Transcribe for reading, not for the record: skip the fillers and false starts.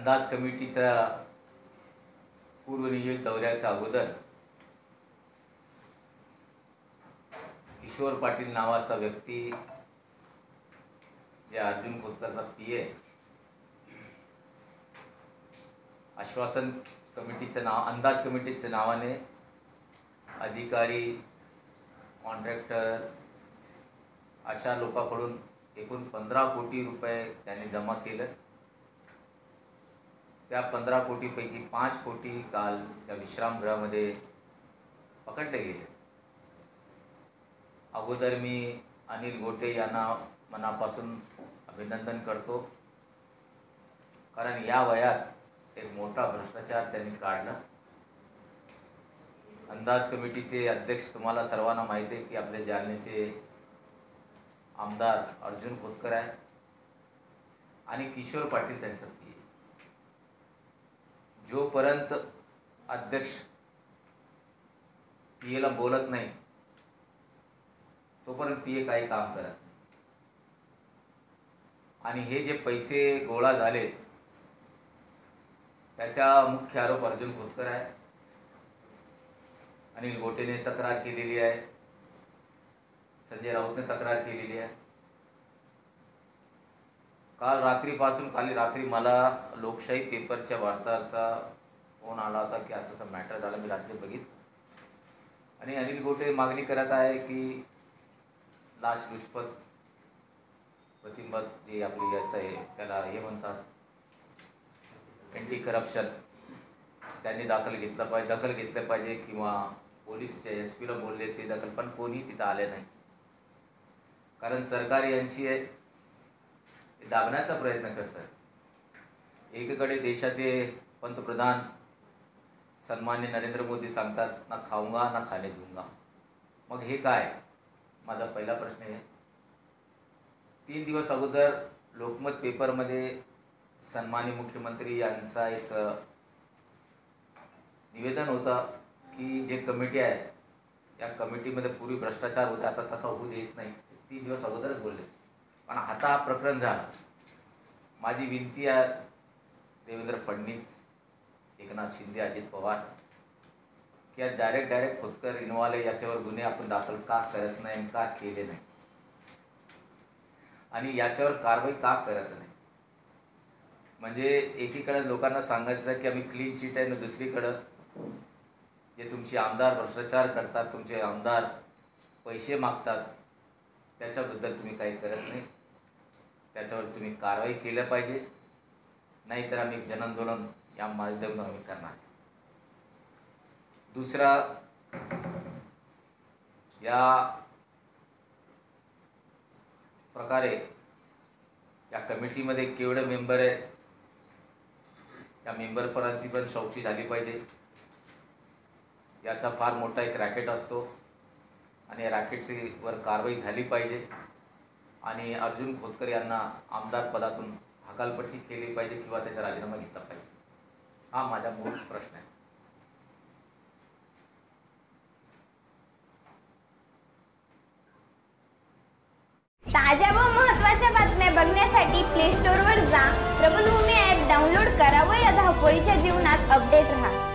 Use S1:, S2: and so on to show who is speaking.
S1: अंदाज कमिटीचा पूर्वनियोजित दौऱ्याच्या अगोदर किशोर पाटील नावाचा व्यक्ती जे अर्जुन खोतकरचा पीए आश्वासन कमिटीचं नाव अंदाज कमिटीच्या नावाने अधिकारी कॉन्ट्रॅक्टर अशा लोकांकडून एकूण 15 कोटी रुपये त्यांनी जमा केले। त्या 15 कोटीपैकी 5 कोटी काल त्या विश्रामगृहामध्ये पकडले गेले। अगोदर मी अनिल गोटे यांना मनापासून अभिनंदन करतो, कारण या वयात एक मोठा भ्रष्टाचार त्यांनी काढला। अंदाज कमिटीचे अध्यक्ष तुम्हाला सर्वांना माहिती आहे की आपले जालन्याचे आमदार अर्जुन खोतकर आहे आणि किशोर पाटील त्यांचा पीए। जोपर्यंत अध्यक्ष पीएला बोलत नाही तोपर्यंत पीए काही काम करत नाही। आणि हे जे पैसे गोळा झाले त्याचा मुख्य आरोप अर्जुन खोतकर आहे। अनिल गोटेने तक्रार केलेली आहे, संजय राऊतने तक्रार केलेली आहे। काल रात्री मला लोकशाही पेपरच्या वार्ताहराचा फोन आला होता की असं मॅटर झालं। मी रात्री बघितलं आणि अनिल गोटे मागणी करत आहे की लाचलुचपत प्रतिबंध जे आपली असं आहे त्याला हे म्हणतात अँटी करप्शन त्यांनी दखल घेतलं पाहिजे किंवा पोलीसच्या एसपीला बोलले ते दखल, पण कोणी तिथं आले नाही। कारण सरकार यांची आहे दाबण्याचा प्रयत्न करतात। एकीकडे देशाचे पंतप्रधान सन्माननीय नरेंद्र मोदी सांगतात ना खाऊंगा ना खाने दूंगा, मग हे काय? माझा पहिला प्रश्न आहे। 3 दिवस अगोदर लोकमत पेपरमध्ये सन्माननीय मुख्यमंत्री यांचा एक निवेदन होतं की जे कमिटी आहे या कमिटीमध्ये पूर्वी भ्रष्टाचार होता, आता तसा होऊ देत नाही। 3 दिवस अगोदरच बोलले, पण आता हा प्रकरण झाला। माझी विनंती आहे देवेंद्र फडणवीस, एकनाथ शिंदे, अजित पवार की डायरेक्ट खोतकर इन्व्हॉल्व आहे, याच्यावर गुन्हे आपण दाखल का करत नाही आणि का केले नाही आणि याच्यावर कारवाई का करत नाही? म्हणजे एकीकडे लोकांना सांगायचं की आम्ही क्लीन चिट आहे, आणि दुसरीकडं जे तुमचे आमदार भ्रष्टाचार करतात, तुमचे आमदार पैसे मागतात, त्याच्याबद्दल तुम्ही काही करत नाही। त्याच्यावर तुम्ही कारवाई केलं पाहिजे, नाहीतर आम्ही जनआंदोलन या माध्यमातून आम्ही करणार। दुसरा, या प्रकारे या कमिटीमध्ये केवढे मेंबर आहे त्या मेंबरपर्यंतची पण चौकशी झाली पाहिजे। याचा फार मोठा एक रॅकेट असतो आणि या रॅकेटची वर कारवाई झाली पाहिजे आणि अर्जुन खोतकर यांना आमदार पदातून हकालपट्टी केली पाहिजे किंवा त्याचा राजीनामा घेतला पाहिजे। हा माझा मूळ प्रश्न आहे।
S2: ताज्या व महत्त्वाच्या बातम्या बघण्यासाठी प्ले स्टोअरवर जा, प्रबलभूमी ॲप डाउनलोड करा व या धावपळीच्या जीवनात अपडेट रहा।